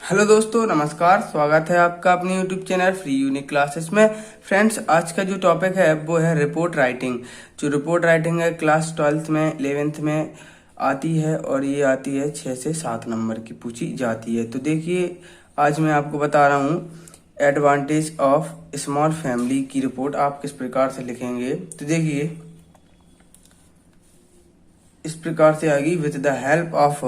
Hello दोस्तों, नमस्कार। स्वागत है आपका अपने YouTube channel free unique classes में। फ्रेंड्स, आज का जो टॉपिक है वो है रिपोर्ट राइटिंग। जो रिपोर्ट राइटिंग है क्लास 12th में 11th में आती है और ये आती है 6 से 7 नंबर की पूछी जाती है। तो देखिए, आज मैं आपको बता रहा हूँ एडवांटेज ऑफ स्मॉल फैमिली की रिपोर्ट आप किस प्रकार से लिखेंगे। तो देखिए, इस प्रकार से आएगी। With the help of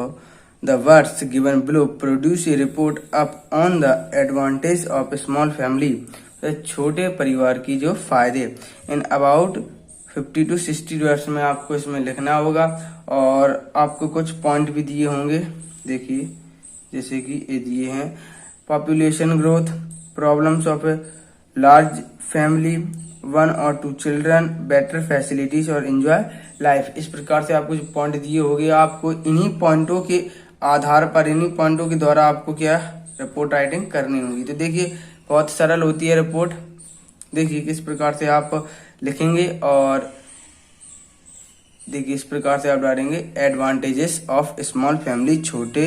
the words given below produce a report up on the advantage of a small family। तो छोटे परिवार की जो फायदे इन अबाउट 50 to 60 वर्ड्स में आपको इसमें लिखना होगा और आपको कुछ पॉइंट भी दिए होंगे। देखिए, जैसे कि ये दिए हैं population growth, problems of a large family, 1 or 2 children, better facilities और एंजॉय लाइफ। इस प्रकार से आपको जो पॉइंट दिए होंगे, आपको इन्हीं पॉइंटों के आधार पर, इन्हीं पॉइंटों के द्वारा आपको क्या रिपोर्ट राइटिंग करनी होगी। तो देखिए, बहुत सरल होती है रिपोर्ट। देखिए किस प्रकार से आप लिखेंगे और देखिए इस प्रकार से आप डालेंगे एडवांटेजेस ऑफ स्मॉल फैमिली, छोटे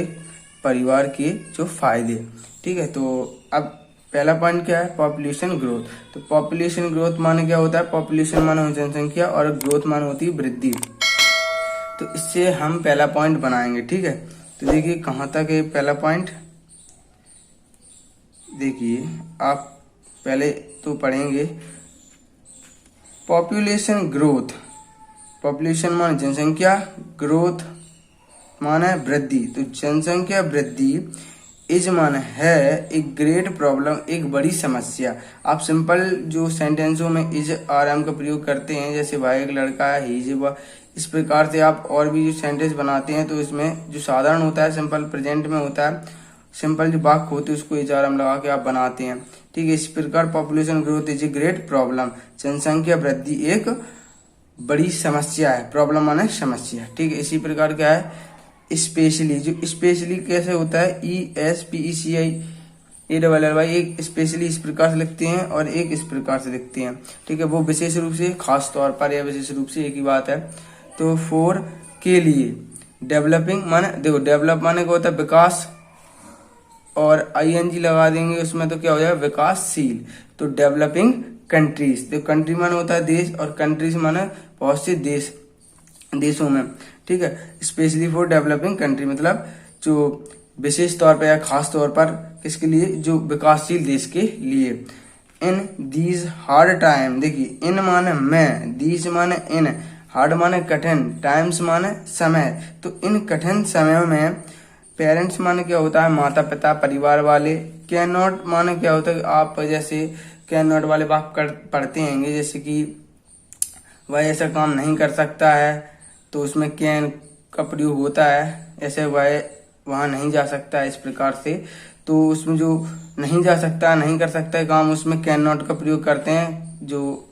परिवार के जो फायदे। ठीक है, तो अब पहला पॉइंट क्या है, पॉपुलेशन ग्रोथ। तो पॉपुलेशन ग्रोथ माने क्या होता है, पॉपुलेशन माने जनसंख्या और ग्रोथ माने होती है वृद्धि। तो इससे हम पहला पॉइंट बनाएंगे। ठीक है, तो देखिए कहाँ तक है पहला पॉइंट। देखिए, आप पहले तो पढ़ेंगे पॉपुलेशन ग्रोथ। पॉपुलेशन माने जनसंख्या, ग्रोथ माने वृद्धि। तो जनसंख्या वृद्धि इज माने है एक ग्रेट प्रॉब्लम, एक बड़ी समस्या। आप सिंपल जो सेंटेंसों में इज आर एम का प्रयोग करते हैं, जैसे भाई एक लड़का है, ही इज, इस प्रकार से आप और भी जो सेंटेंस बनाते हैं तो इसमें जो साधारण होता है, सिंपल प्रेजेंट में होता है, सिंपल जो वाक्य होते हैं उसको इज आर एम लगा के आप बनाते हैं। ठीक है, इस प्रकार population growth is a great problem, जनसंख्या वृद्धि एक बड़ी समस्या है। प्रॉब्लम माने समस्या। ठीक है, इसी प्रकार क्या है स्पेशली। जो स्पेशली कैसे होता है, ESPECI एक स्पेशली इस प्रकार से लिखते हैं और एक इस प्रकार से लिखते हैं। ठीक है, वो विशेष रूप से, खास तौर पर या विशेष रूप से एक ही बात है। तो फॉर के लिए, डेवलपिंग माने, देखो डेवलप माने क्या होता है विकास, और ING लगा देंगे उसमें तो क्या हो जाएगा विकासशील। तो डेवलपिंग कंट्रीज, तो कंट्री माने होता है देश और कंट्रीज माने बहुत से देश, देशों में। ठीक है, स्पेशली फॉर डेवलपिंग कंट्री मतलब जो विशेष तौर पर या खास तौर पर किसके लिए, जो विकासशील देश के लिए। इन दीज हार्ड टाइम, देखिए इन माने मैं, दीज माने इन, हार्ड माने कठिन, टाइम्स माने समय। तो इन कठिन समयों में पेरेंट्स माने क्या होता है माता पिता, परिवार वाले। कैन नॉट माने क्या होता है, आप जैसे कैन नॉट वाले वाक्य पढ़ते हैं, जैसे कि वह ऐसा काम नहीं कर सकता है, तो उसमें कैन का प्रयोग होता है। ऐसे वह वहां नहीं जा सकता है, इस प्रकार से। तो उसमें जो नहीं जा सकता, नहीं कर सकता है काम, उसमें कैन नॉट का प्रयोग करते हैं, जो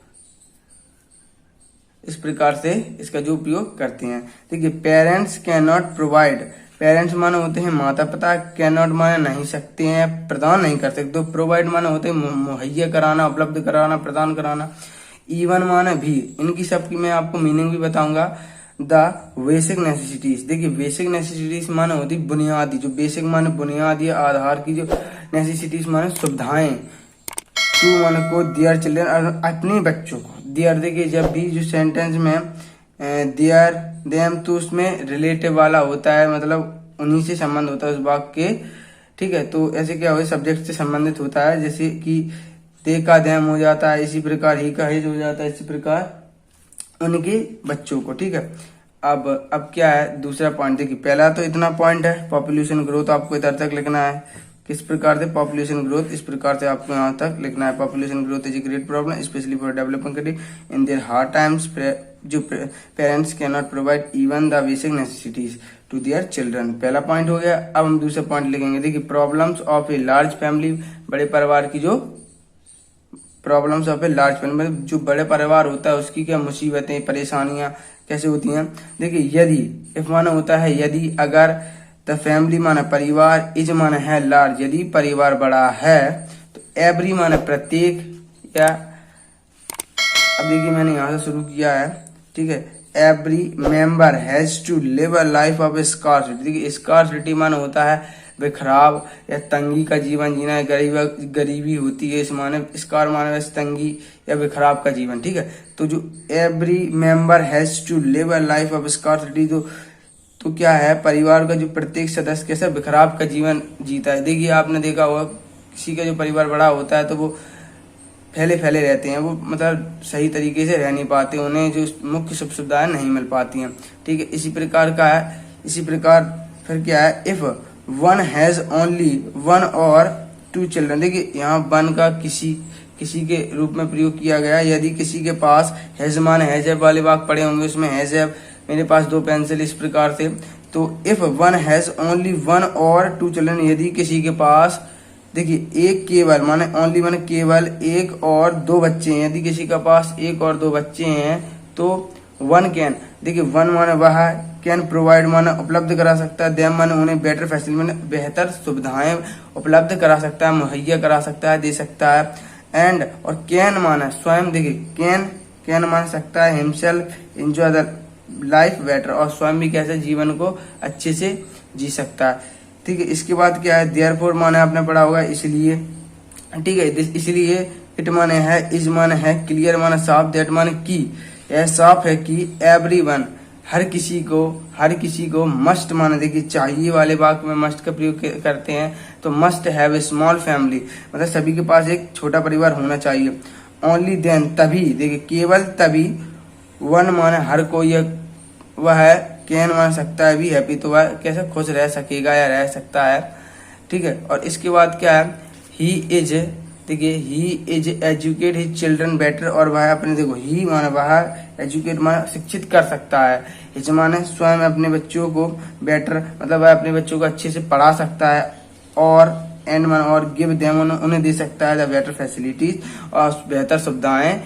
इस प्रकार से इसका जो उपयोग करते हैं। देखिए, parents can not provide, parents माने होते हैं माता पिता, कैन नॉट माने नहीं सकते हैं, प्रदान नहीं कर सकते। तो प्रोवाइड माने होते हैं मुहैया कराना, उपलब्ध कराना, प्रदान कराना। इवन माने भी, इनकी सबकी मैं आपको मीनिंग भी बताऊंगा। द बेसिक नेसेसिटीज, देखिए बेसिक नेसेसिटीज माने होती बुनियादी, जो बेसिक माने बुनियादी आधार की जो नेसेसिटीज माने सुविधाएं। टू माने को, दियर चिल्ड्रन, अपने बच्चों को। दियर, देखिए जब भी जो सेंटेंस में दियर देम, तो उसमें रिलेटिव वाला होता है, मतलब उन्हीं से संबंध होता है उस वाक्य के। ठीक है, तो ऐसे क्या हो, सब्जेक्ट से संबंधित होता है, जैसे कि दे का देम हो जाता है, इसी प्रकार ही का हिज हो जाता है, इसी प्रकार उनके बच्चों को। ठीक है, अब क्या है दूसरा पॉइंट। देखिए, पहला तो इतना पॉइंट है पॉपुलेशन ग्रोथ, आपको इधर तक लिखना है। किस प्रकार से पॉपुलेशन ग्रोथ, इस प्रकार से आपको यहाँ तक लिखना है। Population growth is a great problem specially for developing country in their hard times, जो parents can not provide even the basic necessities to their children. पहला पॉइंट हो गया। अब हम दूसरा पॉइंट लिखेंगे। देखिए, problems of a large family, बड़े परिवार की जो problems of a large family, मतलब जो बड़े परिवार होता है उसकी क्या मुसीबतें, परेशानियां कैसे होती हैं। देखिए, यदि, इफ माना होता है यदि, अगर, द फैमिली माना परिवार, इज माना है लार्ज, यदि परिवार बड़ा है, तो एवरी माना प्रत्येक, या अब देखिए मैंने यहां से शुरू किया है। ठीक है, every member has to live a life of scarcity. देखिए, स्कार्सिटी माना होता है खराब या तंगी का जीवन जीना है, गरीबी होती है, स्कार माने वैसे तंगी या बेखराब का जीवन, ठीक है। तो जो every member has to live a life of scarcity, तो क्या है, परिवार का जो प्रत्येक सदस्य कैसा बेखराब का जीवन जीता है। देखिए आपने देखा होगा किसी का जो परिवार बड़ा होता है तो वो फैले रहते हैं, वो मतलब सही तरीके से रह नहीं पाते, उन्हें जो मुख्य सुख सुविधाएं नहीं मिल पाती हैं, ठीक है। इसी प्रकार फिर क्या है, if one has only one और टू चिल्ड्रन, देखिए यहाँ वन का किसी के रूप में प्रयोग किया गया है। यदि किसी के पास हैज माने हैजैब वाले वाक्य पड़े होंगे, उसमें हैजैब मेरे पास 2 पेंसिल इस प्रकार से, तो if one has only one और टू चिल्ड्रन, यदि किसी के पास देखिए एक केवल माने ओनली माने केवल 1 और 2 बच्चे हैं, यदि किसी का पास 1 और 2 बच्चे हैं तो वन कैन, देखिए वन माने वह, कैन प्रोवाइड माने उपलब्ध करा सकता है, देम माने उन्हें बेटर फैसिलिटी माने बेहतर सुविधाएं उपलब्ध करा सकता है, मुहैया करा सकता है, दे सकता है। एंड और कैन माने स्वयं, देखिए कैन मान सकता है himself enjoy the life better, और स्वयं भी कैसे जीवन को अच्छे से जी सकता है, ठीक है। इसके बाद क्या है, देयरफॉर माने आपने पढ़ा होगा इसलिए, ठीक है। इसलिए, इट माने है, इज माने है, क्लियर माने साफ, दैट माने की, यह साफ है कि एवरीवन हर किसी को मस्ट माने, देखिए चाहिए वाले वाक्य में मस्ट का प्रयोग करते हैं, तो must have a small family, मतलब सभी के पास एक छोटा परिवार होना चाहिए। ओनली देन तभी, देखिए केवल तभी, वन माने हर कोई, वह है, कैन मान सकता है भी, हैप्पी तो वह कैसे खुश रह सकेगा या रह सकता है, ठीक है। और इसके बाद क्या है, ही इज, देखिए he is educate his children better, और वह अपने, देखो ही माने वह, एजुकेट माने शिक्षित कर सकता है, हिज माने स्वयं अपने बच्चों को, बेटर मतलब वह अपने बच्चों को अच्छे से पढ़ा सकता है, और एंड माने और, गिव देम उन्हें दे सकता है द बेटर फैसिलिटीज, और बेहतर सुविधाएं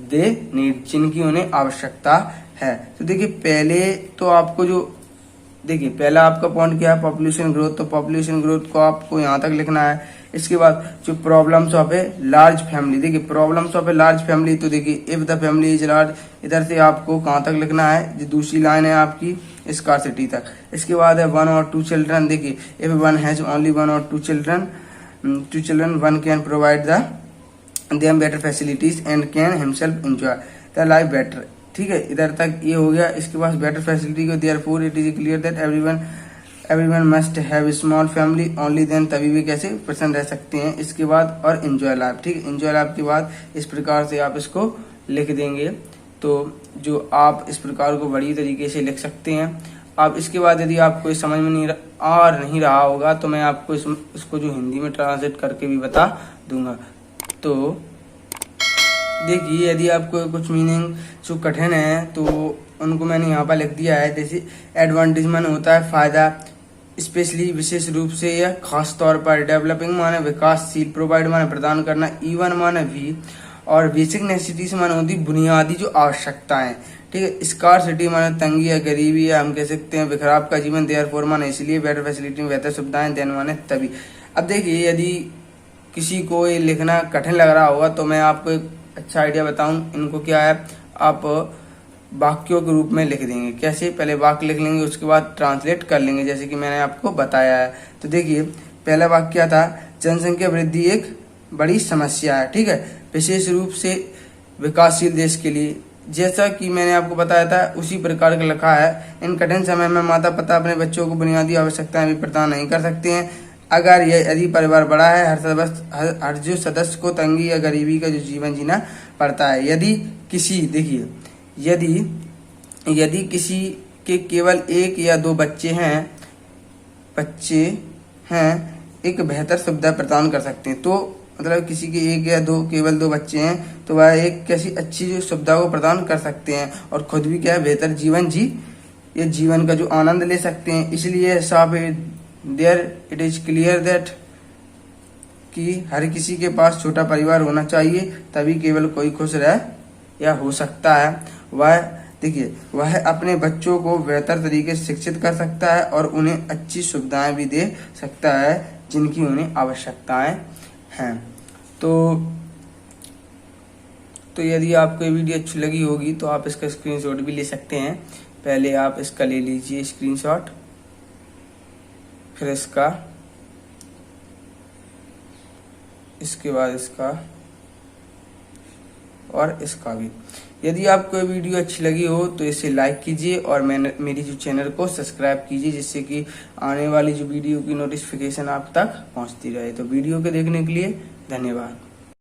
दे नीड, जिनकी उन्हें आवश्यकता है। तो देखिए पहले तो आपको जो, देखिए पहला आपका पॉइंट क्या है, पॉपुलेशन ग्रोथ, तो पॉपुलेशन ग्रोथ को आपको यहाँ तक लिखना है। इसके बाद जो problems of a large family, देखिए problems of a large family, तो देखिए if the family is large, इधर से आपको कहाँ तक लिखना है, जो दूसरी लाइन है आपकी स्कार्सिटी तक। इसके बाद है वन और टू चिल्ड्रन, देखिए if one has only one और two children one can provide them better facilities and can himself enjoy the life better, ठीक है। इधर तक ये हो गया। इसके बाद बेटर फैसिलिटी को, therefore it is clear that everyone must have small family, only then तभी भी कैसे प्रसन्न रह सकते हैं। इसके बाद और एंजॉय लाइफ, ठीक है। एंजॉय लाइफ के बाद इस प्रकार से आप इसको लिख देंगे, तो जो आप इस प्रकार को बड़ी तरीके से लिख सकते हैं। आप इसके बाद यदि आपको इस समझ में नहीं रहा होगा तो मैं आपको इसको जो हिंदी में ट्रांसलेट करके भी बता दूंगा। तो देखिए यदि आपको कुछ मीनिंग जो कठिन है तो उनको मैंने यहाँ पर लिख दिया है। जैसे एडवांटेज माने होता है फायदा, स्पेशली विशेष रूप से या खास तौर पर, डेवलपिंग माने विकासशील, प्रोवाइड माने प्रदान करना, इवन माने भी, और बेसिक नेसेसिटीज माने होती बुनियादी जो आवश्यकताएं, ठीक है। स्कार्सिटी माने तंगी या गरीबी, या हम कह सकते हैं बेखराब का जीवन, देयरफॉर माने इसलिए, बेटर फैसिलिटी में बेहतर सुविधाएं, देन माने तभी। अब देखिए यदि किसी को ये लिखना कठिन लग रहा होगा तो मैं आपको एक अच्छा आइडिया बताऊं, इनको क्या है, आप वाक्यों के रूप में लिख देंगे। कैसे, पहले वाक्य लिख लेंगे उसके बाद ट्रांसलेट कर लेंगे, जैसे कि मैंने आपको बताया है। तो देखिए पहला वाक्य क्या था, जनसंख्या वृद्धि एक बड़ी समस्या है, ठीक है, विशेष रूप से विकासशील देश के लिए। जैसा कि मैंने आपको बताया था उसी प्रकार का लिखा है, इन कठिन समय में माता पिता अपने बच्चों को बुनियादी आवश्यकताएं भी प्रदान नहीं कर सकते हैं। अगर यदि परिवार बड़ा है, हर जो सदस्य को तंगी या गरीबी का जो जीवन जीना पड़ता है। यदि किसी, देखिए यदि किसी के केवल 1 या 2 बच्चे हैं एक बेहतर सुविधा प्रदान कर सकते हैं। तो मतलब किसी के 1 या 2 केवल 2 बच्चे हैं तो वह एक कैसी अच्छी जो सुविधा को प्रदान कर सकते हैं और खुद भी क्या है बेहतर जीवन का जो आनंद ले सकते हैं। इसलिए साफ there it is clear that कि हर किसी के पास छोटा परिवार होना चाहिए, तभी केवल कोई खुश रह या हो सकता है। वह अपने बच्चों को बेहतर तरीके से शिक्षित कर सकता है और उन्हें अच्छी सुविधाएं भी दे सकता है जिनकी उन्हें आवश्यकताएं हैं। तो यदि आपको ये वीडियो अच्छी लगी होगी तो आप इसका स्क्रीनशॉट भी ले सकते हैं। पहले आप इसका ले लीजिए स्क्रीनशॉट, फिर इसका इसके बाद इसका और इसका भी। यदि आपको वीडियो अच्छी लगी हो तो इसे लाइक कीजिए और मेरी जो चैनल को सब्सक्राइब कीजिए, जिससे कि आने वाली जो वीडियो की नोटिफिकेशन आप तक पहुंचती रहे। तो वीडियो के देखने के लिए धन्यवाद।